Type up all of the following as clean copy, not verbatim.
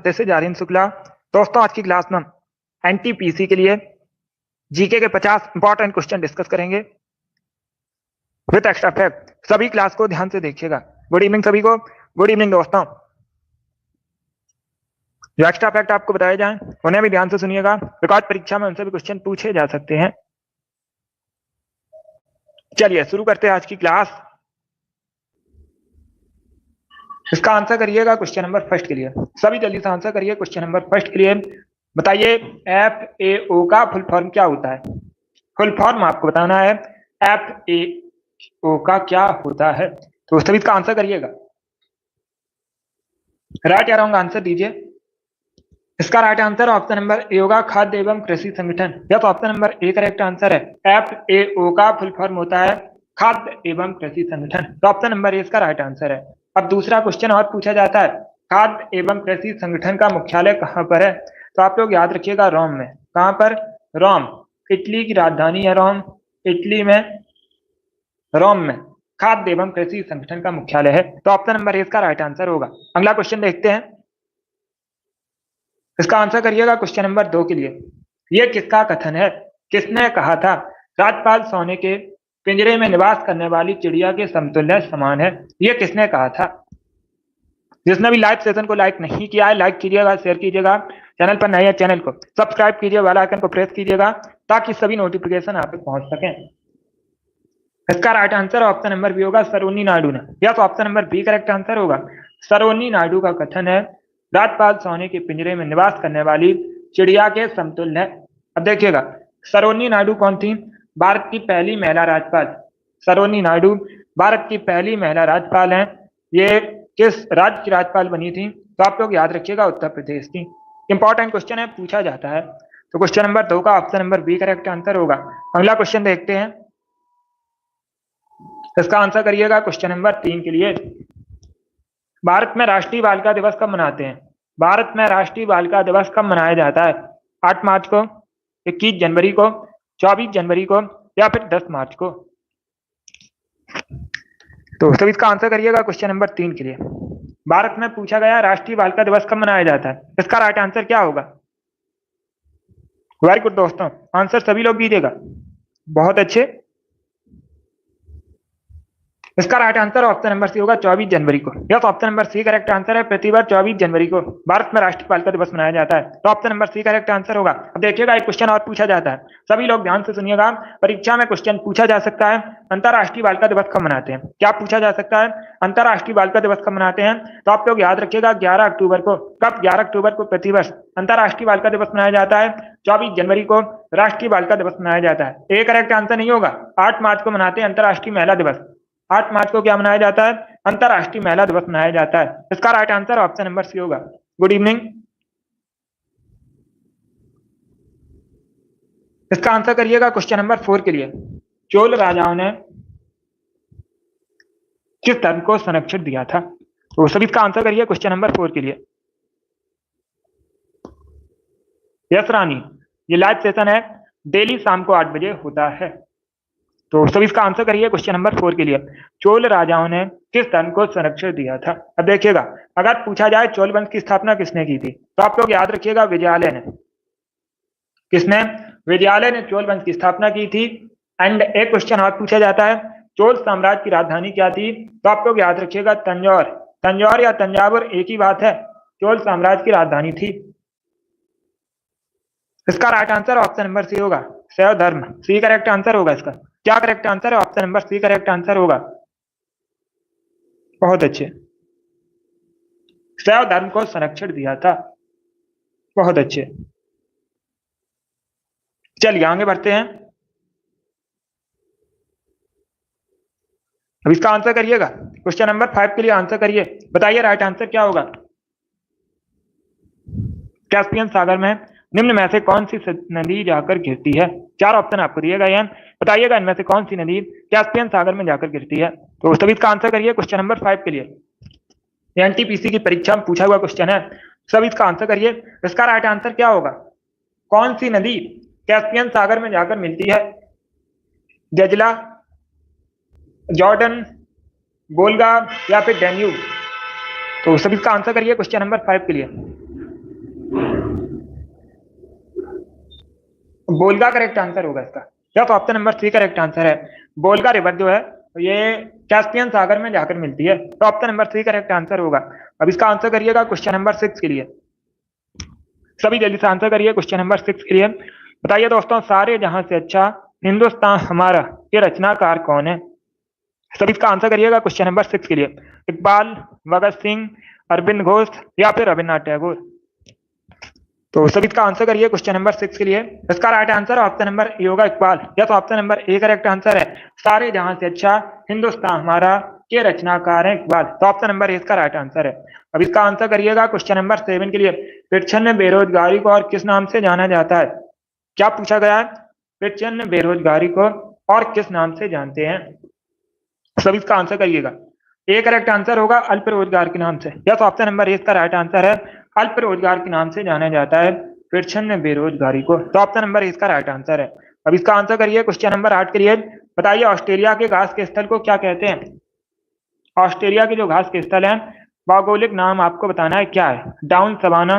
This is Aryan Shukla. दोस्तों आज की क्लास में हम एनटीपीसी के लिए जीके के 50 इंपॉर्टेंट क्वेश्चन डिस्कस करेंगे विद एक्स्ट्रा फैक्ट। सभी क्लास को ध्यान से देखिएगा। गुड इवनिंग सभी को। गुड इवनिंग दोस्तों। जो एक्स्ट्रा फैक्ट आपको बताए जाएं उन्हें भी ध्यान से सुनिएगा, बिकॉज परीक्षा में उनसे भी क्वेश्चन पूछे जा सकते हैं। चलिए शुरू करते हैं आज की क्लास। इसका आंसर करिएगा क्वेश्चन नंबर फर्स्ट के लिए। सभी जल्दी से आंसर करिए क्वेश्चन नंबर फर्स्ट के लिए। बताइए FAO का फुल फॉर्म क्या होता है। फुल फॉर्म आपको बताना है FAO का क्या होता है, तो सभी इसका आंसर करिएगा। राइट या रॉन्ग आंसर दीजिए। इसका right answer option number A होगा, खाद्य एवं कृषि संगठन। यह तो option number A correct answer है। FAO का फुल फॉर्म होता है खाद्य एवं कृषि संगठन, तो ऑप्शन नंबर ए इसका राइट आंसर है। अब दूसरा क्वेश्चन और पूछा जाता है, खाद्य एवं कृषि संगठन का मुख्यालय कहाँ पर है, तो आप लोग याद रखिएगा रोम में। कहाँ पर? रोम। इटली की राजधानी है रोम। इटली में रोम में खाद्य एवं कृषि संगठन का मुख्यालय है, तो ऑप्शन नंबर ए इसका राइट आंसर होगा। अगला क्वेश्चन देखते हैं। इसका आंसर करिएगा क्वेश्चन नंबर 2 के लिए। यह किसका कथन है? किसने कहा था राजपाल सोने के पिंजरे में निवास करने वाली चिड़िया के समतुल्य समान है? यह किसने कहा था? जिसने भी लाइव सेशन को लाइक नहीं किया है लाइक कीजिएगा, शेयर कीजिएगा। चैनल पर नए हैं चैनल को सब्सक्राइब कीजिए, बेल आइकन को प्रेस कीजिएगा ताकि सभी नोटिफिकेशन आप तक पहुंच सकें। इसका right answer option number B होगा, सरोजिनी नायडू ने। या तो option number B correct answer होगा। सरोजिनी नायडू का कथन है राजपाल सोने के पिंजरे में निवास करने वाली चिड़िया के समतुल्य है। अब देखिएगा सरोजिनी नायडू कौन थी? भारत की पहली महिला राज्यपाल। सरोजिनी नायडू भारत की पहली महिला राज्यपाल हैं। ये किस राज्य की राज्यपाल बनी थी? तो आप लोग याद रखिएगा उत्तर प्रदेश की। इंपॉर्टेंट क्वेश्चन है, पूछा जाता है। तो क्वेश्चन नंबर 2 का option number B correct answer होगा। अगला क्वेश्चन देखते हैं। इसका आंसर करिएगा क्वेश्चन नंबर 3 के लिए। भारत में राष्ट्रीय बालिका दिवस कब मनाते हैं? भारत में राष्ट्रीय बालिका दिवस कब मनाया जाता है? 8 मार्च को, 21 जनवरी को, 24 जनवरी को या फिर 10 मार्च को? तो सभी इसका आंसर करिएगा क्वेश्चन नंबर 3 के लिए। भारत में पूछा गया राष्ट्रीय बालिका दिवस कब मनाया जाता है, इसका राइट आंसर क्या होगा? वेरी गुड दोस्तों, आंसर सभी लोग दीजिएगा। बहुत अच्छे। इसका right answer option number C होगा, 24 जनवरी को। यह तो option number C correct answer है। प्रतिवर्ष 24 जनवरी को भारत में राष्ट्रीय बालिका दिवस मनाया जाता है, तो option number C correct answer होगा। अब देखिएगा एक क्वेश्चन और पूछा जाता है, सभी लोग ध्यान से सुनिएगा। परीक्षा में क्वेश्चन पूछा जा सकता है, अंतरराष्ट्रीय बालिका दिवस कब मनाते हैं? क्या पूछा जा सकता है? अंतरराष्ट्रीय बालिका दिवस कब मनाते हैं? तो आप लोग याद रखिएगा 11 अक्टूबर को। कब? 11 अक्टूबर को प्रतिवर्ष अंतरराष्ट्रीय बालिका दिवस मनाया जाता है। 24 जनवरी को राष्ट्रीय बालिका दिवस मनाया जाता है। ए करेक्ट आंसर नहीं होगा। 8 मार्च को मनाते हैं अंतरराष्ट्रीय महिला दिवस। 8 मार्च को क्या मनाया जाता है? अंतरराष्ट्रीय महिला दिवस मनाया जाता है। इसका right answer option number C होगा। Good evening. इसका आंसर करिएगा क्वेश्चन नंबर 4 के लिए। चोल राजाओं ने किस धर्म को संरक्षण दिया था? तो सभी इसका आंसर करिए क्वेश्चन नंबर 4 के लिए। यस रानी, ये लाइव सेशन है, डेली शाम को 8 बजे होता है। तो सभी इसका आंसर करिए क्वेश्चन नंबर 4 के लिए। चोल राजाओं ने किस धर्म को संरक्षण दिया था? अब देखिएगा अगर पूछा जाए चोल वंश की स्थापना किसने की थी, तो आप लोग याद रखिएगा विजयालय ने। किसने? विजयालय ने चोल वंश की स्थापना की थी। एंड एक क्वेश्चन और पूछा जाता है, चोल साम्राज्य की राजधानी क्या थी? तो आप लोग याद रखिएगा तंजौर। तंजौर या तंजावुर एक ही बात है, चोल साम्राज्य की राजधानी थी। इसका right answer option number C होगा, शैव धर्म। सी करेक्ट आंसर होगा। इसका क्या करेक्ट आंसर है? Option number C correct answer होगा। बहुत अच्छे। शैव धर्म को संरक्षण दिया था। बहुत अच्छे। चलिए आगे बढ़ते हैं। अब इसका आंसर करिएगा क्वेश्चन नंबर 5 के लिए। आंसर करिए, बताइए राइट आंसर क्या होगा। कैस्पियन सागर में निम्न में से कौन सी नदी जाकर गिरती है? 4 ऑप्शन आपको दिए गए हैं, बताइएगा इनमें से कौन सी नदी कैस्पियन सागर में जाकर गिरती है। तो सभी इसका आंसर करिए क्वेश्चन नंबर 5 के लिए। एनटीपीसी की परीक्षा में पूछा हुआ क्वेश्चन है, सभी इसका आंसर करिए। इसका राइट आंसर क्या होगा? कौन सी नदी कैस्पियन सागर में जाकर मिलती है? जजला, जॉर्डन, वोल्गा या फिर डैन्यूब? तो सभी इसका आंसर करिए क्वेश्चन नंबर 5 के लिए। बोलगा करेक्ट आंसर होगा इसका। या तो ऑप्शन नंबर 3 करेक्ट आंसर है। बोलगा रिवर जो है ये कैस्पियन सागर में जाकर मिलती है, तो ऑप्शन नंबर 3 करेक्ट आंसर होगा। अब इसका आंसर करिएगा क्वेश्चन नंबर 6 के लिए। सभी जल्दी से आंसर करिए क्वेश्चन नंबर 6 के लिए। बताइए दोस्तों, सारे जहां से अच्छा हिंदुस्तान हमारा ये रचनाकार कौन है? सभी इसका आंसर करिएगा क्वेश्चन नंबर 6 के लिए। इकबाल, भगत सिंह, अरविंद घोष या फिर रविन्द्रनाथ टैगोर। तो सभी इसका आंसर करिए क्वेश्चन नंबर 6 के लिए। इसका right answer option number A होगा, इकबाल। या तो option number A correct answer है। सारे जहां से अच्छा हिंदुस्तान हमारा के रचनाकार है इकबाल, तो ऑप्शन नंबर ए इसका राइट आंसर है। अब इसका आंसर करिएगा क्वेश्चन नंबर 7 के लिए। प्रच्छन्न बेरोजगारी को और किस नाम से जाना जाता है? क्या पूछा गया है? प्रच्छन्न बेरोजगारी को और किस नाम से जानते हैं? सभी इसका आंसर करिएगा। ए करेक्ट आंसर होगा अल्प रोजगार के नाम से। या तो ऑप्शन नंबर ए इसका राइट आंसर है। अल्प रोजगार के नाम से जाना जाता है प्रच्छन्न बेरोजगारी को, तो ऑप्शन नंबर ए इसका राइट आंसर है। अब इसका आंसर करिए क्वेश्चन नंबर 8 के लिए। बताइए ऑस्ट्रेलिया के घास के स्थल को क्या कहते हैं? ऑस्ट्रेलिया के जो घास के स्थल है भौगोलिक नाम आपको बताना है, क्या है? डाउन, सवाना,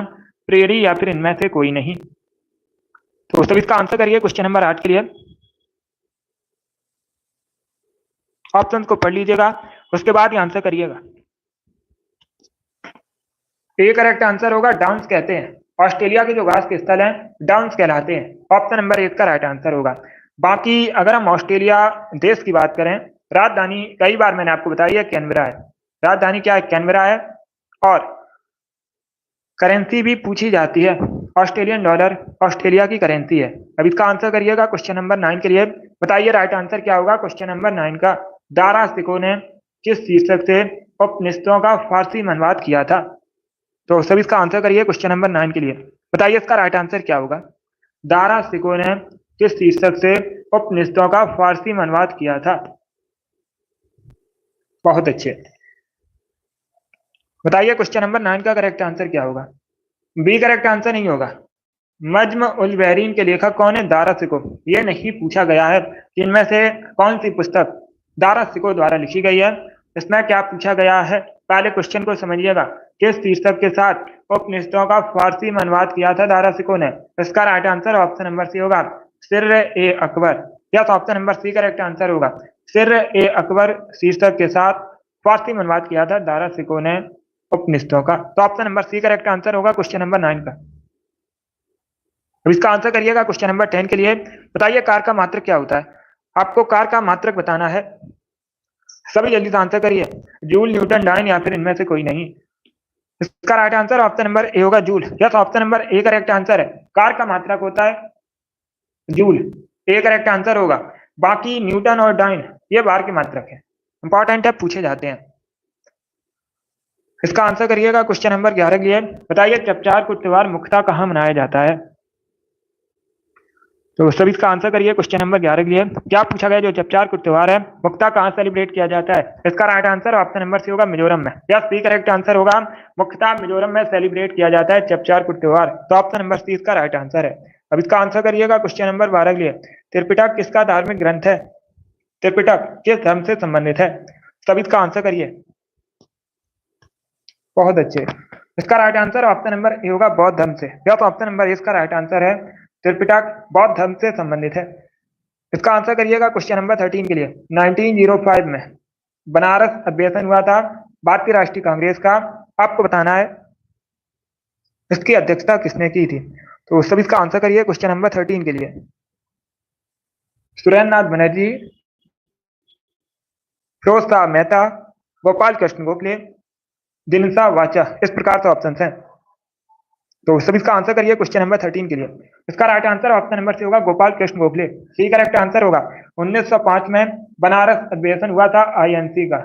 प्रेरी या फिर इनमें से कोई नहीं। तो सभी इसका आंसर करिए क्वेश्चन नंबर 8 के लिए। ऑप्शन को पढ़ लीजिएगा, उसके बाद ही आंसर करिएगा। ए करेक्ट आंसर होगा डाउन्स कहते हैं। ऑस्ट्रेलिया के जो घास के स्थल हैं डाउन्स कहलाते हैं, ऑप्शन नंबर ए का राइट आंसर होगा। बाकी अगर हम ऑस्ट्रेलिया देश की बात करें, राजधानी कई बार मैंने आपको बताई है कैनबरा है। राजधानी क्या है? कैनबरा है। और करेंसी भी पूछी जाती है, ऑस्ट्रेलियन डॉलर ऑस्ट्रेलिया की करेंसी है। अब इसका आंसर करिएगा क्वेश्चन नंबर 9 के लिए। बताइए राइट आंसर क्या होगा क्वेश्चन नंबर 9 का? दारा सिको ने किस शीर्षक से उपनिषदों का फारसी में अनुवाद किया था? तो सभी इसका आंसर करिए क्वेश्चन नंबर 9 के लिए। बताइए इसका राइट आंसर क्या होगा? दारा सिको ने किस शीर्षक से उपनिषदों का फारसी में अनुवाद किया था? बहुत अच्छे। बताइए क्वेश्चन नंबर 9 का करेक्ट आंसर क्या होगा? बी करेक्ट आंसर नहीं होगा। नज्म उल बहरीन के लेखक कौन है? दारा सिको। ये नहीं पूछा गया है कि इनमें से कौन सी पुस्तक दारा सिको द्वारा लिखी गई है। इसमें क्या पूछा गया है, पहले क्वेश्चन को समझिएगा। किस शीर्षक के साथ उपनिषदों का फारसी में अनुवाद किया था दारा सिको ने? इसका right answer option number C होगा, सिर्र ए अकबर। या तो option number C correct answer होगा। सिर्र ए अकबर शीर्षक के साथ फारसी में अनुवाद किया था दारा सिको ने उपनिषदों का, तो option number C correct answer होगा क्वेश्चन नंबर 9 का। अब इसका आंसर करिएगा क्वेश्चन नंबर 10 के लिए। बताइए कार का मात्रक क्या होता है? आपको कार का मात्रक बताना है, सभी जल्दी से आंसर करिए। जूल, न्यूटन, डाइन या फिर इनमें से कोई नहीं। इसका right answer option number A होगा, जूल। या तो option number A correct answer है। कार का मात्रक होता है जूल, ए करेक्ट आंसर होगा। बाकी न्यूटन और डाइन ये बार के मात्रक है, इंपॉर्टेंट है, पूछे जाते हैं। इसका आंसर करिएगा क्वेश्चन नंबर 11 के लिए। बताइए चपचार कुट त्योहार मुख्यतः कहाँ मनाया जाता है? तो सभी इसका आंसर करिए क्वेश्चन नंबर 11 के लिए। क्या पूछा गया? जो चपचार कुट त्योहार है मुख्यतः कहाँ सेलिब्रेट किया जाता है? इसका right answer option number C होगा, मिजोरम में। या सी करेक्ट आंसर होगा, मुख्यतः मिजोरम में सेलिब्रेट किया जाता है चपचार कुट त्योहार, तो ऑप्शन नंबर सी इसका राइट आंसर है। अब इसका आंसर करिएगा क्वेश्चन नंबर 12 के लिए। त्रिपिटक किसका धार्मिक ग्रंथ है? त्रिपिटक किस धर्म से संबंधित है? सभी इसका आंसर करिए। बहुत अच्छे। इसका right answer option number A होगा, बौद्ध धर्म से। या तो ऑप्शन नंबर ए इसका राइट आंसर है, त्रिपिटक बौद्ध धर्म से संबंधित है। इसका आंसर करिएगा क्वेश्चन नंबर 13 के लिए। 1905 में बनारस अधिवेशन हुआ था भारतीय राष्ट्रीय कांग्रेस का, आपको बताना है इसकी अध्यक्षता किसने की थी? तो सभी इसका आंसर करिए क्वेश्चन नंबर 13 के लिए। सुरेंद्र नाथ बनर्जी, फिरोज शाह मेहता, गोपाल कृष्ण गोखले, दिनसा वाचा, इस प्रकार से ऑप्शन हैं। तो सभी इसका आंसर करिए क्वेश्चन नंबर 13 के लिए। इसका right answer option number C होगा, Gopal Krishna Gokhale, C correct answer होगा। 1905 में बनारस अधिवेशन हुआ था आईएनसी का,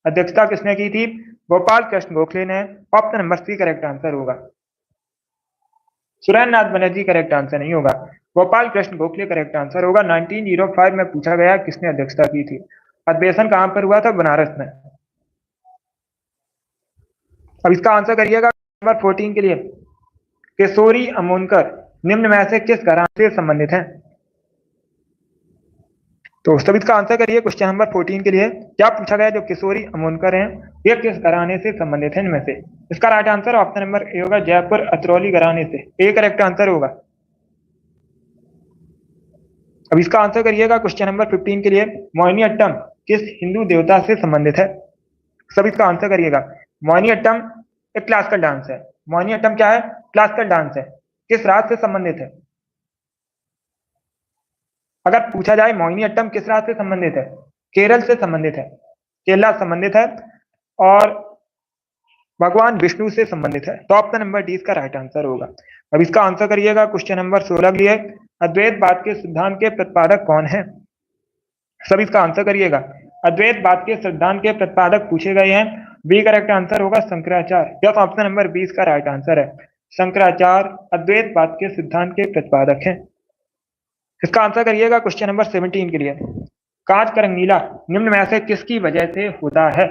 अध्यक्षता किसने की थी? गोपाल कृष्ण गोखले ने, option number C correct answer होगा। सुरेंद्र नाथ बनर्जी करेक्ट आंसर नहीं होगा, गोपाल कृष्ण गोखले करेक्ट आंसर होगा। 1905 में पूछा गया किसने अध्यक्षता की थी, अधिवेशन कहां पर हुआ था? बनारस में। अब इसका आंसर करिएगा नंबर 14 के लिए। किशोरी अमोनकर निम्न में से किस घराने से संबंधित हैं? तो सभी इसका आंसर करिए क्वेश्चन नंबर 14 के लिए। क्या पूछा गया, जो किशोरी अमोनकर हैं ये किस घराने से संबंधित है इनमें से? इसका right answer option number A होगा, जयपुर अतरौली घराने से। ए करेक्ट आंसर होगा। अब इसका आंसर करिएगा क्वेश्चन नंबर 15 के लिए। मोहिनीअट्टम किस हिंदू देवता से संबंधित है? सभी इसका आंसर करिएगा। मोहिनीअट्टम एक क्लासिकल डांस है। मोहिनीअट्टम क्या है? क्लासिकल डांस है। किस राज से संबंधित है? अगर पूछा जाए मोहिनीअट्टम किस राज से संबंधित है, केरल से संबंधित है, केरला संबंधित है और भगवान विष्णु से संबंधित है। तो ऑप्शन नंबर डी इसका राइट आंसर होगा। अब इसका आंसर करिएगा क्वेश्चन नंबर 16 के लिए। अद्वैतवाद के सिद्धांत के प्रतिपादक कौन है? सभी इसका आंसर करिएगा। अद्वैतवाद के सिद्धांत के प्रतिपादक पूछे गए हैं। बी करेक्ट आंसर होगा शंकराचार्य। यस, ऑप्शन नंबर 20 का राइट आंसर है। शंकराचार्य अद्वैतवाद के सिद्धांत के प्रतिपादक हैं। इसका आंसर करिएगा क्वेश्चन नंबर 17 के लिए। कांच का रंग नीला निम्न में से किसकी वजह से होता है?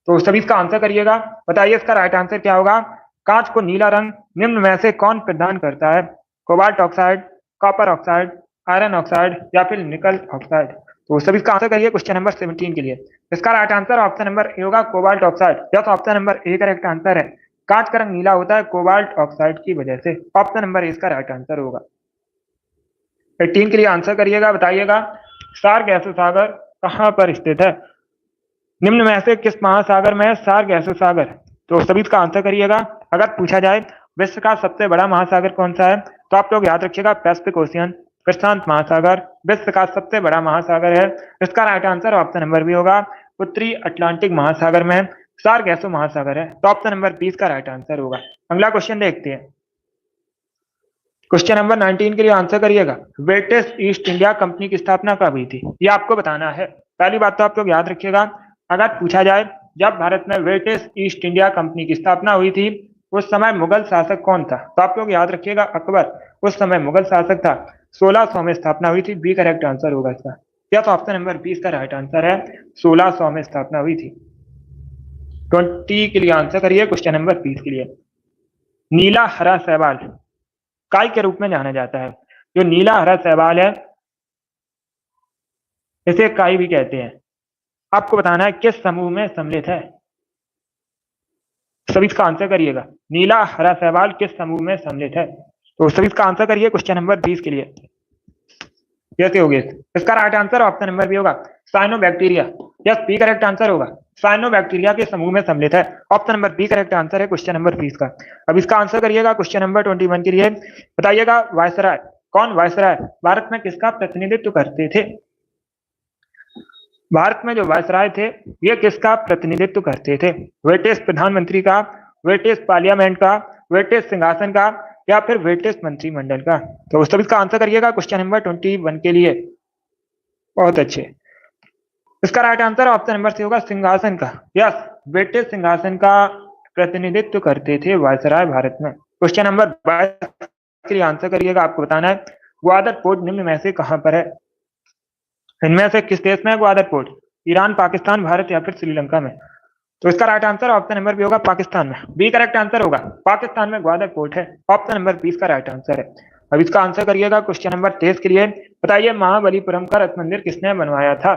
तो सभी इसका आंसर करिएगा। बताइए इसका राइट आंसर क्या होगा। कांच को नीला रंग निम्न में से कौन प्रदान करता है? Cobalt oxide, copper oxide, iron oxide या फिर निकल ऑक्साइड? तो सभी इसका आंसर करिए क्वेश्चन नंबर 17 के लिए। इसका right answer option number A होगा, cobalt oxide. Yes, option number A correct answer है। कांच का रंग नीला होता है कोबाल्ट ऑक्साइड की वजह से। ऑप्शन नंबर ए इसका राइट आंसर होगा। 18 के लिए आंसर करिएगा। बताइएगा सार गैस सागर कहां पर स्थित है? निम्न में से किस महासागर में है सार गैस सागर? तो सभी इसका आंसर करिएगा। अगर पूछा जाए विश्व का सबसे बड़ा महासागर कौन सा है, तो आप लोग याद रखिएगा पैसिफिक ओशियन, प्रशांत महासागर विश्व का सबसे बड़ा महासागर है। इसका right answer option number B होगा, उत्तरी अटलांटिक महासागर में सार गैसो महासागर है। तो ऑप्शन नंबर 20 का राइट आंसर होगा। अगला क्वेश्चन देखते हैं। क्वेश्चन नंबर 19 के लिए आंसर करिएगा। ब्रिटिश ईस्ट इंडिया कंपनी की स्थापना कब हुई थी? ये आपको बताना है। पहली बात तो आप लोग याद रखिएगा, अगर पूछा जाए जब भारत में ब्रिटिश ईस्ट इंडिया कंपनी की स्थापना हुई थी उस समय मुगल शासक कौन था? तो आप लोग याद रखिएगा अकबर उस समय मुगल शासक था। 1600 में स्थापना हुई थी। बी करेक्ट आंसर होगा इसका। यस, ऑप्शन नंबर 20 का राइट आंसर है। 1600 में स्थापना हुई थी। 20 के लिए आंसर करिए क्वेश्चन नंबर 20 के लिए। नीला हरा शैवाल काय के रूप में जाना जाता है? जो नीला हरा शैवाल है इसे काय भी कहते हैं। आपको बताना है किस समूह में सम्मिलित है। सभी इसका आंसर करिएगा। नीला हरा शैवाल किस समूह में सम्मिलित है? तो सभी इसका आंसर करिए क्वेश्चन नंबर 20 के लिए। कैसे हो गए? इसका right answer option number B होगा, cyanobacteria. Yes, B correct answer होगा। साइनोबैक्टीरिया के समूह में सम्मिलित है। Option number B correct answer है क्वेश्चन नंबर 20 का। अब इसका आंसर करिएगा क्वेश्चन नंबर 21 के लिए। बताइएगा वायसराय कौन वायसराय भारत में किसका प्रतिनिधित्व करते थे? भारत में जो वायसराय थे ये किसका प्रतिनिधित्व करते थे? ब्रिटिश प्रधानमंत्री का, ब्रिटिश पार्लियामेंट का, ब्रिटिश सिंहासन का या फिर ब्रिटिश मंत्रिमंडल का? तो सभी इसका आंसर करिएगा क्वेश्चन नंबर 21 के लिए। बहुत अच्छे। इसका right answer option number C होगा, सिंहासन का। यस, ब्रिटिश सिंहासन का प्रतिनिधित्व करते थे वायसराय भारत में। क्वेश्चन नंबर 22 के लिए आंसर करिएगा। आपको बताना है ग्वादर पोर्ट निम्न में से कहां पर है? इनमें से किस देश में है ग्वादर पोर्ट? ईरान, पाकिस्तान, भारत या फिर श्रीलंका में? तो इसका right answer option number B होगा, पाकिस्तान में। बी करेक्ट आंसर होगा। पाकिस्तान में ग्वादर पोर्ट है। ऑप्शन नंबर 20 का राइट आंसर है। अब इसका आंसर करिएगा क्वेश्चन नंबर 23 के लिए। बताइए महाबलीपुरम का रथ मंदिर किसने बनवाया था?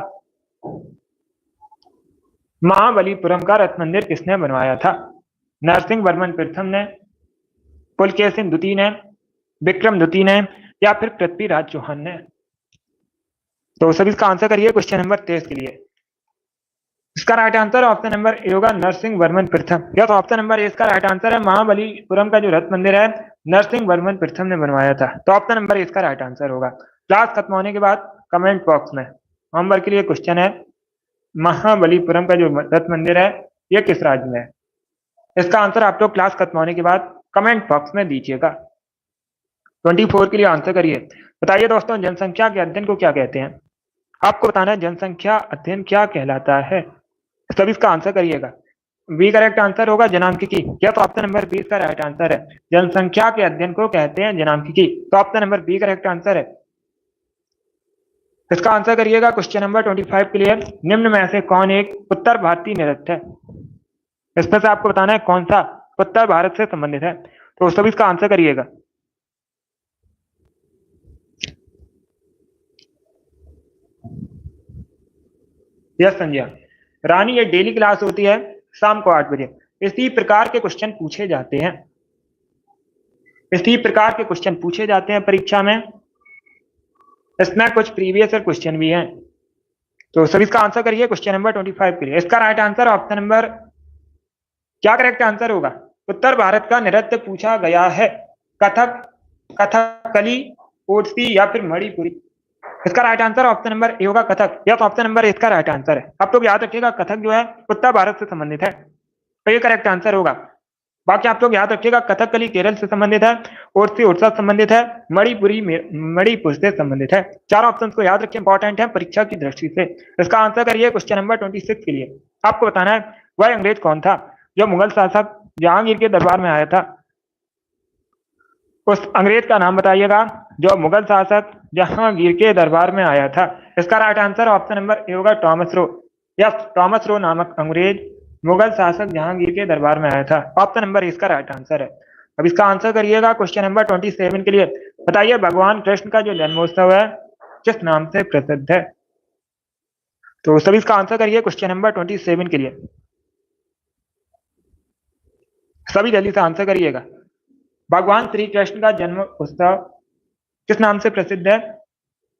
महाबलीपुरम का रथ मंदिर किसने बनवाया था? नरसिंह वर्मन प्रथम ने, पुलकेशिन द्वितीय ने, विक्रम द्वितीय ने या फिर पृथ्वीराज चौहान ने? तो सभी इसका आंसर करिए क्वेश्चन नंबर 23 के लिए। इसका right answer option number A होगा, नरसिंह वर्मन प्रथम। या तो ऑप्शन नंबर ए इसका राइट आंसर है। महाबलीपुरम का जो रथ मंदिर है नरसिंह वर्मन प्रथम ने बनवाया था। तो ऑप्शन नंबर ए इसका राइट आंसर होगा। क्लास खत्म होने के बाद कमेंट बॉक्स में होमवर्क के लिए क्वेश्चन है, महाबलीपुरम का जो रथ मंदिर है यह किस राज्य में है? इसका आंसर आप लोग क्लास खत्म होने के बाद कमेंट बॉक्स में दीजिएगा। 24 के लिए आंसर करिए। बताइए दोस्तों जनसंख्या के अध्ययन को क्या कहते हैं? आपको बताना है जनसंख्या अध्ययन क्या कहलाता है। सभी इसका आंसर करिएगा। बी करेक्ट आंसर होगा जनांकिकी। क्या तो ऑप्शन नंबर 20 का राइट आंसर है। जनसंख्या के अध्ययन को कहते हैं जनांकिकी। तो option number B correct answer है। इसका आंसर करिएगा क्वेश्चन नंबर 25 के लिए। निम्न में से कौन एक उत्तर भारतीय नृत्य है? इसमें से आपको बताना है कौन सा उत्तर भारत से संबंधित है। तो सभी इसका आंसर करिएगा। यस संजय। रानी, ये डेली क्लास होती है शाम को 8 बजे। इसी प्रकार के क्वेश्चन पूछे जाते हैं, इसी प्रकार के क्वेश्चन पूछे जाते हैं परीक्षा में। इसमें कुछ प्रीवियस ईयर क्वेश्चन भी हैं। तो सभी इसका आंसर करिए क्वेश्चन नंबर 25 के लिए। इसका राइट आंसर ऑप्शन नंबर, क्या करेक्ट आंसर होगा? उत्तर भारत का नृत्य पूछा गया है। कथक, कथकली, ओडिसी या फिर मणिपुरी। इसका right answer option number A होगा Kathak. Yes, option number A इसका राइट आंसर है। आप लोग याद रखिएगा कथक जो है उत्तर भारत से संबंधित है, तो ये करेक्ट आंसर होगा। बाकी आप लोग याद रखिएगा कथकली केरल से संबंधित है, ओडिसी उड़ीसा से संबंधित है, मणिपुरी मणिपुर से संबंधित है। चारों ऑप्शन को याद रखिए, इंपॉर्टेंट है परीक्षा की दृष्टि से। इसका आंसर करिए क्वेश्चन नंबर 26 के लिए। आपको बताना है वह अंग्रेज कौन था जो मुगल शासक जहांगीर के दरबार में आया था। उस अंग्रेज का नाम बताइएगा जो मुगल शासक जहांगीर के दरबार में आया था। इसका right answer option number A होगा Thomas Roe. Yes, Thomas Roe नामक अंग्रेज मुगल शासक जहांगीर के दरबार में आया था। ऑप्शन नंबर इसका राइट आंसर है। अब इसका आंसर करिएगा क्वेश्चन नंबर 27 के लिए। बताइए भगवान कृष्ण का जो जन्मोत्सव है किस नाम से प्रसिद्ध है? तो सभी इसका आंसर करिए क्वेश्चन नंबर 27 के लिए। सभी जल्दी से आंसर करिएगा। भगवान श्री कृष्ण का जन्म उत्सव किस नाम से प्रसिद्ध है?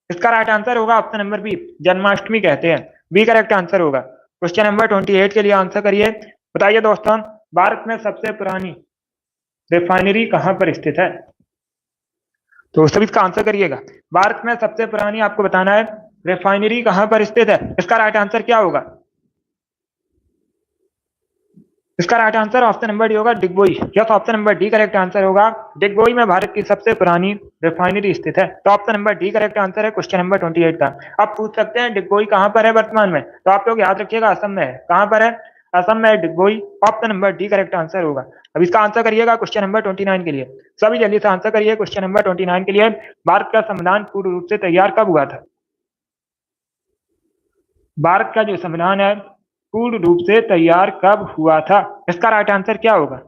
इसका राइट आंसर होगा ऑप्शन नंबर बी, जन्माष्टमी कहते हैं। बी करेक्ट आंसर होगा। क्वेश्चन नंबर 28 के लिए आंसर करिए। बताइए दोस्तों, भारत में सबसे पुरानी रिफाइनरी कहां पर स्थित है? तो सभी इसका आंसर करिएगा। भारत में सबसे पुरानी आपको बताना है रिफाइनरी कहां पर स्थित है। इसका राइट आंसर क्या होगा? इसका right answer option number D होगा, Digboi. Yes, option number D correct answer होगा। डिगबोई में भारत की सबसे पुरानी रिफाइनरी स्थित है। तो option number D correct answer है क्वेश्चन नंबर 28 का। आप पूछ सकते हैं डिगबोई कहां पर है वर्तमान में, तो आप लोग याद रखिएगा असम में है। कहां पर है? असम में है Digboi. Option number D correct answer होगा। अब इसका आंसर करिएगा क्वेश्चन नंबर 29 के लिए। सभी जल्दी से आंसर करिए क्वेश्चन नंबर 29 के लिए। भारत का संविधान पूर्ण रूप से तैयार कब हुआ था? भारत का जो संविधान है पूर्ण रूप से तैयार कब हुआ था? इसका राइट आंसर क्या होगा?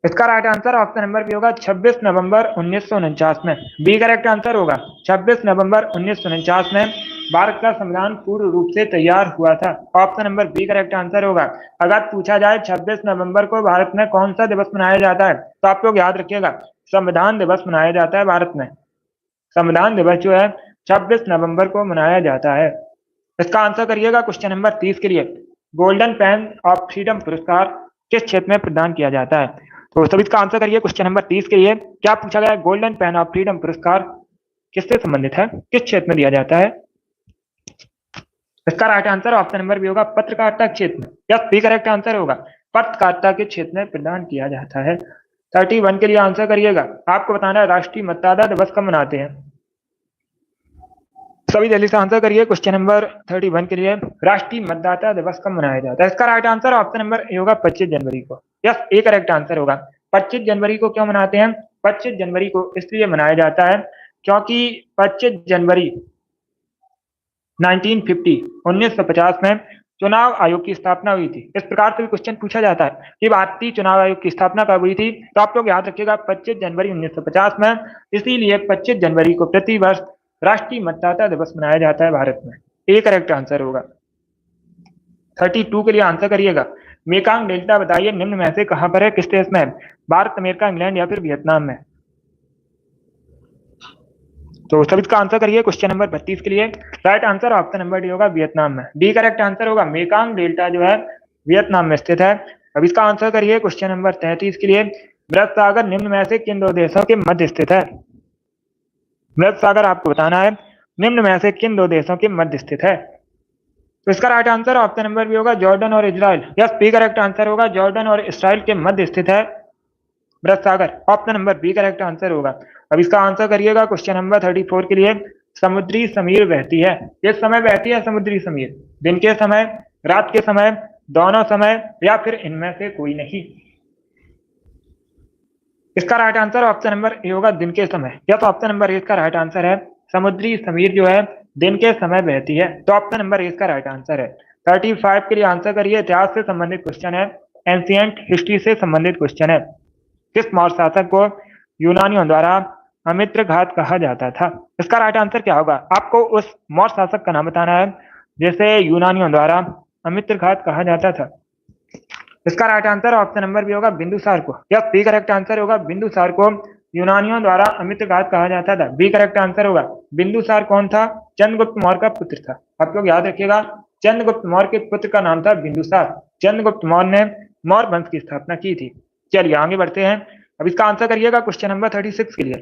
इसका right answer option number B होगा 26 नवंबर 1949 में। बी करेक्ट आंसर होगा। 26 नवंबर 1949 में भारत का संविधान पूर्ण रूप से तैयार हुआ था। Option number B correct answer होगा। अगर पूछा जाए 26 नवंबर को भारत में कौन सा दिवस मनाया जाता है, तो आप लोग याद रखिएगा संविधान दिवस मनाया जाता है भारत में। संविधान दिवस जो है 26 नवंबर को मनाया जाता है। इसका आंसर करिएगा क्वेश्चन नंबर 30 के लिए। गोल्डन पेन ऑफ फ्रीडम पुरस्कार किस क्षेत्र में प्रदान किया जाता है? तो सभी इसका आंसर करिए क्वेश्चन नंबर 30 के लिए। क्या पूछा गया? गोल्डन पेन ऑफ फ्रीडम पुरस्कार किससे संबंधित है, किस क्षेत्र में दिया जाता है? इसका right answer option number B होगा, पत्रकारिता क्षेत्र में। यस, बी करेक्ट आंसर होगा। पत्रकारिता के क्षेत्र में प्रदान किया जाता है। 31 के लिए आंसर करिएगा। आपको बताना है राष्ट्रीय मतदाता दिवस कब मनाते हैं। सभी जल्दी से आंसर करिए क्वेश्चन नंबर 31 के लिए। राष्ट्रीय मतदाता दिवस कब मनाया जाता है? इसका right answer option number A होगा 25 जनवरी को। यस, ए करेक्ट आंसर होगा। 25 जनवरी को क्यों मनाते हैं? 25 जनवरी को इसलिए मनाया जाता है क्योंकि 25 जनवरी 1950 में चुनाव आयोग की स्थापना हुई थी। इस प्रकार से भी क्वेश्चन पूछा जाता है कि भारतीय चुनाव आयोग की स्थापना कब हुई थी, तो आप लोग याद रखिएगा 25 जनवरी 1950 में। इसीलिए 25 जनवरी को प्रतिवर्ष राष्ट्रीय मतदाता दिवस मनाया जाता है भारत में। ए करेक्ट आंसर होगा। 32 के लिए आंसर करिएगा। मेकांग डेल्टा बताइए निम्न में से कहां पर है, किस देश में है? भारत, अमेरिका, इंग्लैंड या फिर वियतनाम में? तो सभी इसका आंसर करिए क्वेश्चन नंबर 32 के लिए। Right answer option number D होगा, वियतनाम में। डी करेक्ट आंसर होगा। मेकांग डेल्टा जो है वियतनाम में स्थित है। अब इसका आंसर करिए क्वेश्चन नंबर 33 के लिए। मृत सागर निम्न में से किन दो देशों के मध्य स्थित है? मृत सागर आपको बताना है निम्न में से किन दो देशों के मध्य स्थित है। तो इसका right answer option number B होगा, जॉर्डन और Israel. Yes, B correct answer होगा। जॉर्डन और इसराइल के मध्य स्थित है मृत सागर। Option number B correct answer होगा। अब इसका आंसर करिएगा क्वेश्चन नंबर 34 के लिए। समुद्री समीर बहती है, किस समय बहती है समुद्री समीर? दिन के समय, रात के समय, दोनों समय या फिर इनमें से कोई नहीं? इसका right answer option number A होगा, दिन के समय। या तो ऑप्शन नंबर ए इसका राइट आंसर है। समुद्री समीर जो है दिन के समय बहती है, तो ऑप्शन नंबर ए इसका राइट आंसर है। 35 के लिए आंसर करिए। इतिहास से संबंधित क्वेश्चन है, एंशिएंट हिस्ट्री से संबंधित क्वेश्चन है। किस मौर्य शासक को यूनानियों द्वारा अमित्रघात कहा जाता था? इसका राइट आंसर क्या होगा? आपको उस मौर्य शासक का नाम बताना है जिसे यूनानियों द्वारा अमित्रघात कहा जाता था। इसका right answer option number B होगा बिंदुसार को। यह बी करेक्ट आंसर होगा, बिंदुसार को यूनानियों द्वारा अमित्रघात कहा जाता था। बी करेक्ट आंसर होगा। बिंदुसार कौन था? चंद्रगुप्त मौर्य का पुत्र था। आप लोग याद रखिएगा, चंद्रगुप्त मौर्य के पुत्र का नाम था बिंदुसार। चंद्रगुप्त मौर्य ने मौर्य वंश की स्थापना की थी। चलिए आगे बढ़ते हैं। अब इसका आंसर करिएगा क्वेश्चन नंबर 36 के लिए।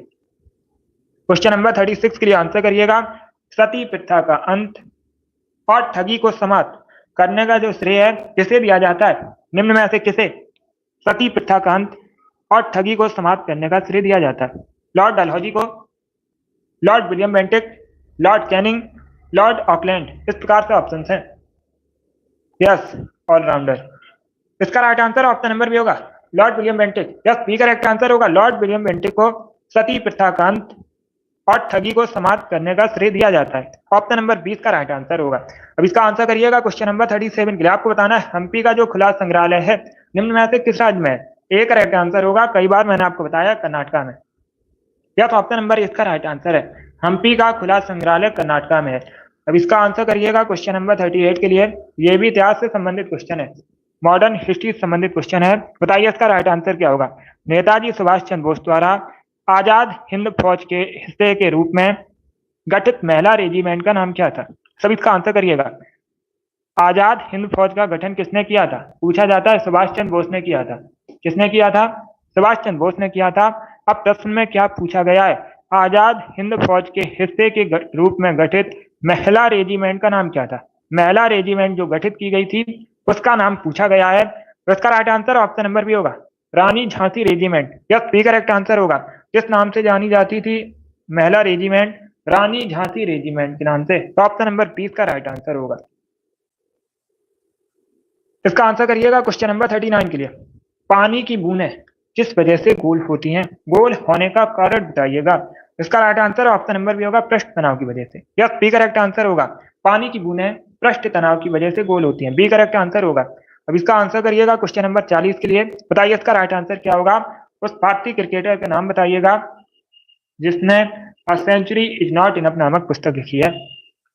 क्वेश्चन नंबर 36 के लिए आंसर करिएगा, सती प्रथा का अंत और ठगी को समाप्त करने का जो श्रेय है किसे दिया जाता है? निम्न में से किसे सती प्रथा का अंत और ठगी को समाप्त करने का श्रेय दिया जाता है? लॉर्ड डलहौजी को, lord William Bentinck, lord Canning, lord Auckland. इस प्रकार से ऑप्शन हैं। Yes, allrounder. इसका right answer option number B होगा, lord William Bentinck. Yes, B correct answer होगा। लॉर्ड विलियम बेंटिक को सती प्रथा का अंत और ठगी को समाप्त करने का श्रेय दिया जाता है। ऑप्शन नंबर 20 का राइट आंसर होगा। अब इसका आंसर करिएगा क्वेश्चन नंबर 37 के लिए। आपको बताना है हम्पी का जो खुला संग्रहालय है निम्न में से किस राज्य में है? ए करेक्ट आंसर होगा। कई बार मैंने आपको बताया कर्नाटका में। यस, ऑप्शन नंबर इसका राइट आंसर है। हम्पी का खुला संग्रहालय कर्नाटका में है। अब इसका आंसर करिएगा क्वेश्चन नंबर 38 के लिए। यह भी इतिहास से संबंधित क्वेश्चन है, मॉडर्न हिस्ट्री से संबंधित क्वेश्चन है। बताइए इसका राइट आंसर क्या होगा? नेताजी सुभाष चंद्र बोस द्वारा आजाद हिंद फौज के हिस्से के रूप में गठित महिला रेजिमेंट का नाम क्या था? सब इसका आंसर करिएगा। आजाद हिंद फौज का गठन किसने किया था? पूछा जाता है। सुभाष चंद्र बोस ने किया था। किसने किया था? सुभाष चंद्र बोस ने किया था। अब प्रश्न में क्या पूछा गया है? आजाद हिंद फौज के हिस्से के रूप में गठित महिला रेजिमेंट का नाम क्या था? महिला रेजिमेंट जो गठित की गई थी उसका नाम पूछा गया है। तो इसका right answer option number B होगा, Rani Jhansi regiment. Yes, B correct answer होगा। किस नाम से जानी जाती थी महिला रेजिमेंट? रानी झांसी रेजिमेंट के नाम से। तो ऑप्शन नंबर 20 का राइट आंसर होगा। इसका आंसर करिएगा क्वेश्चन नंबर 39 के लिए। पानी की बूंदें किस वजह से गोल होती हैं? गोल होने का कारण बताइएगा। इसका right answer option number B होगा, पृष्ठ तनाव की वजह से। यस, बी करेक्ट आंसर होगा। पानी की बूंदें पृष्ठ तनाव की वजह से गोल होती हैं। बी करेक्ट आंसर होगा। अब इसका आंसर करिएगा क्वेश्चन नंबर 40 के लिए। बताइए इसका राइट आंसर क्या होगा? उस भारतीय क्रिकेटर का नाम बताइएगा जिसने a century is not enough नामक पुस्तक लिखी है।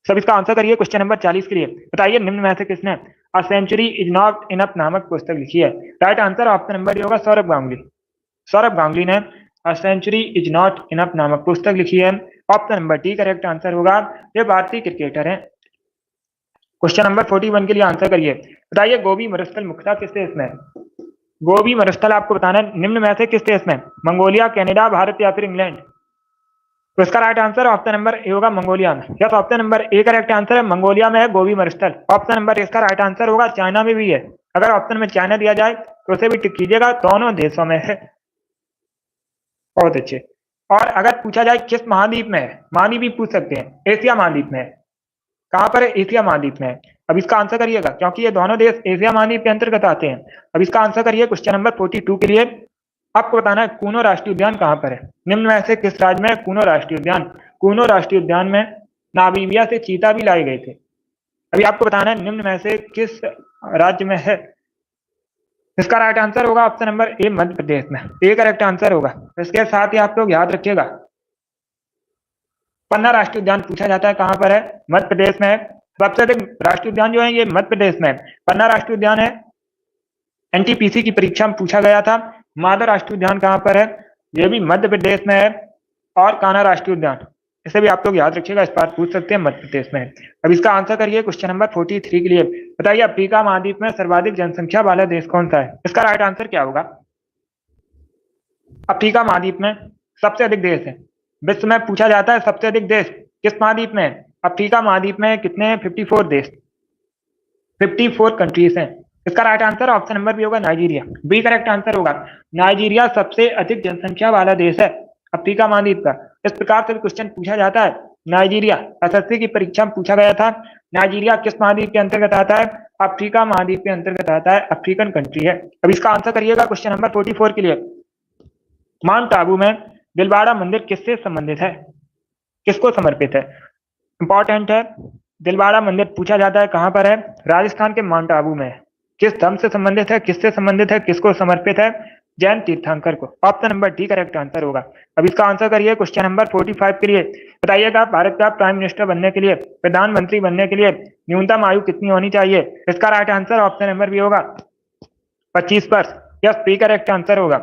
सब इसका आंसर करिए क्वेश्चन नंबर 40 के लिए। बताइए निम्न में से किसने a century is not enough नामक पुस्तक लिखी है? राइट आंसर ऑप्शन नंबर होगा सौरभ गांगुली। सौरभ गांगुली ने a century is not enough नामक पुस्तक लिखी है। Option number D correct answer होगा। ये भारतीय क्रिकेटर है। क्वेश्चन नंबर 41 के लिए आंसर करिए। बताइए गोबी मरुस्थल मुख्यतः किस देश में? गोबी मरुस्थल आपको बताना है निम्न में से किस देश में? मंगोलिया, कनाडा, भारत या फिर इंग्लैंड? तो इसका right answer option number A होगा, मंगोलिया में। Yes, option number A correct answer है। मंगोलिया में है गोबी मरुस्थल। ऑप्शन नंबर इसका राइट आंसर होगा। चाइना में भी है। अगर ऑप्शन में चाइना दिया जाए तो उसे भी टिक कीजिएगा। दोनों देशों में है। बहुत अच्छे। और अगर पूछा जाए किस महाद्वीप में है, महाद्वीप भी पूछ सकते हैं। एशिया महाद्वीप में है। कहां पर है? एशिया महाद्वीप में है। अब इसका आंसर करिएगा क्योंकि ये दोनों देश एशिया महाद्वीप के अंतर्गत आते हैं। अब इसका आंसर करिए क्वेश्चन नंबर 42 के लिए। आपको बताना है कूनो राष्ट्रीय उद्यान कहां पर है? निम्न में से किस राज्य में है कूनो राष्ट्रीय उद्यान? कूनो राष्ट्रीय उद्यान में नामीबिया से चीता भी लाए गए थे। अभी आपको बताना है निम्न में से किस राज्य में है? इसका राइट आंसर होगा ऑप्शन नंबर ए, मध्य प्रदेश में। ए करेक्ट आंसर होगा। इसके साथ ही आप लोग याद रखिएगा पन्ना राष्ट्रीय उद्यान पूछा जाता है कहां पर है? मध्य प्रदेश में है। सबसे अधिक राष्ट्रीय उद्यान जो है ये मध्य प्रदेश में है। पन्ना राष्ट्रीय उद्यान है। एनटीपीसी की परीक्षा में पूछा गया था। माधव राष्ट्रीय उद्यान कहां पर है? यह भी मध्य प्रदेश में है। और कान्हा राष्ट्रीय उद्यान, इसे भी आप लोग याद रखिएगा, इस बार पूछ सकते हैं, मध्य प्रदेश में है। अब इसका आंसर करिए क्वेश्चन नंबर 43 के लिए। बताइए अफ्रीका महाद्वीप में सर्वाधिक जनसंख्या वाला देश कौन सा है? इसका राइट आंसर क्या होगा? अफ्रीका महाद्वीप में सबसे अधिक देश है। विश्व में पूछा जाता है सबसे अधिक देश किस महाद्वीप में है? अफ्रीका महाद्वीप में कितने हैं? 54 देश, 54 कंट्रीज हैं। इसका right answer option number B होगा, नाइजीरिया। बी करेक्ट आंसर होगा। नाइजीरिया सबसे अधिक जनसंख्या वाला देश है अफ्रीका महाद्वीप का। इस प्रकार से भी क्वेश्चन पूछा जाता है। नाइजीरिया एसएससी की परीक्षा में पूछा गया था। नाइजीरिया किस महाद्वीप के अंतर्गत आता है? अफ्रीका महाद्वीप के अंतर्गत आता है। अफ्रीकन कंट्री है। अब इसका आंसर करिएगा क्वेश्चन नंबर 44 के लिए। माउंट आबू में दिलवाड़ा मंदिर किससे संबंधित है? किसको समर्पित है? इंपॉर्टेंट है। दिलवाड़ा मंदिर पूछा जाता है कहां पर है? राजस्थान के माउंट आबू में। किस धर्म से संबंधित है? किससे संबंधित है? किसको समर्पित है? जैन तीर्थंकर को। Option number D correct answer होगा। अब इसका आंसर करिए क्वेश्चन नंबर 45 के लिए। बताइएगा भारत का प्राइम मिनिस्टर बनने के लिए, प्रधानमंत्री बनने के लिए न्यूनतम आयु कितनी होनी चाहिए? इसका right answer option number B होगा 25 वर्ष। यस, बी करेक्ट आंसर होगा।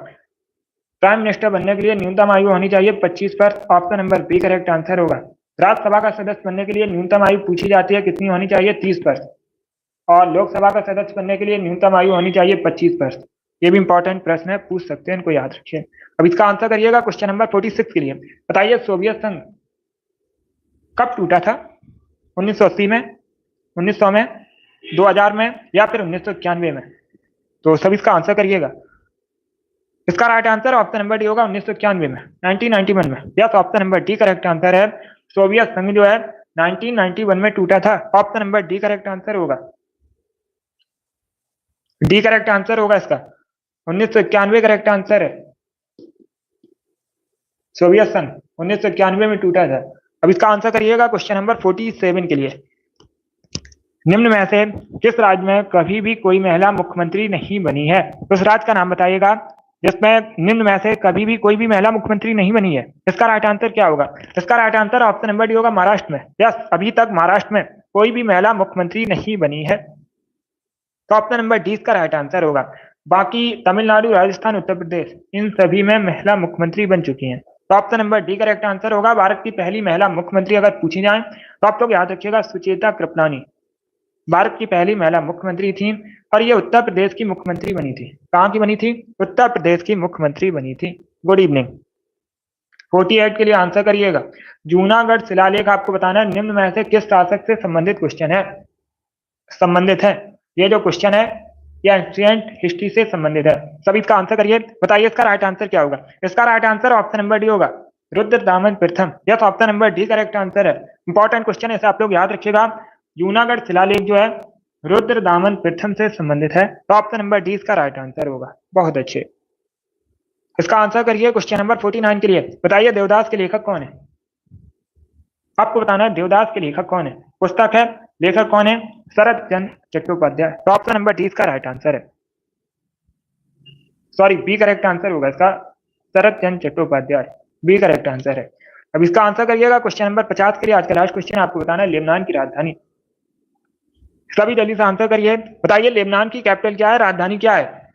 प्राइम मिनिस्टर बनने के लिए न्यूनतम आयु होनी चाहिए 25 वर्ष। Option number B correct answer होगा। राज्यसभा का सदस्य बनने के लिए न्यूनतम आयु पूछी जाती है, कितनी होनी चाहिए? 30 वर्ष। और लोकसभा का सदस्य बनने के लिए न्यूनतम आयु होनी चाहिए 25 वर्ष। ये भी इंपॉर्टेंट प्रश्न है, पूछ सकते हैं, इनको याद रखिए। अब इसका आंसर करिएगा क्वेश्चन नंबर 46 के लिए। बताइए सोवियत संघ कब टूटा था? 1980 में, 1900 में, 2000 में या फिर 1991 में? तो सब इसका आंसर करिएगा। इसका right answer option number D होगा 1991 में, 1991 में। Yes, option number D correct answer है। सोवियत संघ जो है 1991 में टूटा था। Option number D correct answer होगा। डी करेक्ट आंसर होगा इसका। 1991 करेक्ट आंसर है। सोवियत संघ 1991 में टूटा था। अब इसका आंसर करिएगा क्वेश्चन नंबर 47 के लिए। निम्न में से किस राज्य में कभी भी कोई महिला मुख्यमंत्री नहीं बनी है? उस राज्य का नाम बताइएगा जिसमें निम्न में से कभी भी कोई भी महिला मुख्यमंत्री नहीं बनी है। इसका राइट आंसर क्या होगा? इसका right answer option number D होगा महाराष्ट्र में। यस, अभी तक महाराष्ट्र में कोई भी महिला मुख्यमंत्री नहीं बनी है, तो ऑप्शन नंबर डी इसका राइट आंसर होगा। बाकी तमिलनाडु, राजस्थान, उत्तर प्रदेश, इन सभी में महिला मुख्यमंत्री बन चुकी हैं, तो option number D correct answer होगा। भारत की पहली महिला मुख्यमंत्री अगर पूछी जाए तो आप लोग याद रखिएगा सुचेता कृपलानी भारत की पहली महिला मुख्यमंत्री थी, और ये उत्तर प्रदेश की मुख्यमंत्री बनी थी। कहाँ की बनी थी? उत्तर प्रदेश की मुख्यमंत्री बनी थी। Good evening. 48 के लिए आंसर करिएगा। जूनागढ़ शिलालेख आपको बताना है निम्न में से किस शासक से संबंधित क्वेश्चन है, संबंधित है। ये जो क्वेश्चन है ये एंशिएंट हिस्ट्री से संबंधित है। सभी इसका आंसर करिए। बताइए इसका राइट आंसर क्या होगा? इसका right answer option number D होगा रुद्रदामन प्रथम। Yes, option number D correct answer है। इंपॉर्टेंट क्वेश्चन है, इसे आप लोग याद रखिएगा। जूनागढ़ शिलालेख जो है रुद्रदामन प्रथम से संबंधित है, तो ऑप्शन नंबर डी इसका राइट आंसर होगा। बहुत अच्छे। इसका आंसर करिए क्वेश्चन नंबर 49 के लिए। बताइए देवदास के लेखक कौन है? आपको बताना है देवदास के लेखक कौन है। पुस्तक है, लेखक कौन है? शरद चंद्र चट्टोपाध्याय। तो ऑप्शन नंबर डी इसका राइट आंसर है। सॉरी, बी करेक्ट आंसर होगा इसका, शरद Chandra Chattopadhyay, B correct answer है। अब इसका आंसर करिएगा क्वेश्चन नंबर 50 के लिए। आज का लास्ट क्वेश्चन आपको बताना है लेबनान की राजधानी। सभी जल्दी से आंसर करिए। बताइए लेबनान की कैपिटल क्या है, राजधानी क्या है?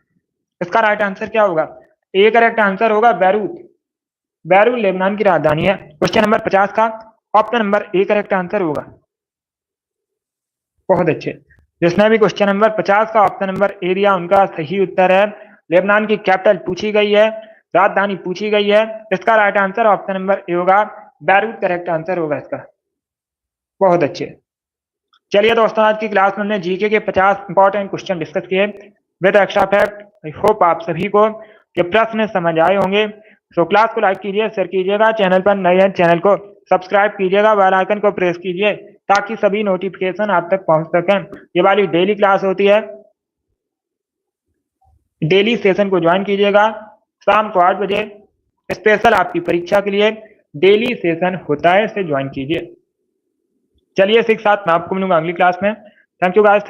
इसका राइट आंसर क्या होगा? ए करेक्ट आंसर होगा बैरूत। बैरूत लेबनान की राजधानी है। क्वेश्चन नंबर 50 का option number A correct answer होगा। बहुत अच्छे। जिसने भी क्वेश्चन नंबर 50 का ऑप्शन नंबर ए दिया उनका सही उत्तर है। लेबनान की कैपिटल पूछी गई है, राजधानी पूछी गई है, इसका right answer option number A होगा, बैरूत करेक्ट आंसर होगा इसका। बहुत अच्छे। चलिए दोस्तों, आज की क्लास में हमने जीके के 50 इंपॉर्टेंट क्वेश्चन डिस्कस किए with extra fact. I hope आप सभी को ये प्रश्न समझ आए होंगे। तो क्लास को लाइक कीजिए, शेयर कीजिएगा, चैनल पर नए हैं चैनल को सब्सक्राइब कीजिएगा, बेल आइकन को प्रेस कीजिए ताकि सभी नोटिफिकेशन आप तक पहुंच सकें। ये वाली डेली क्लास होती है, डेली सेशन को ज्वाइन कीजिएगा। शाम को 8 बजे स्पेशल आपकी परीक्षा के लिए डेली सेशन होता है, इसे ज्वाइन कीजिए। चलिए इसी के साथ मैं आपको मिलूंगा अगली क्लास में। Thank you guys.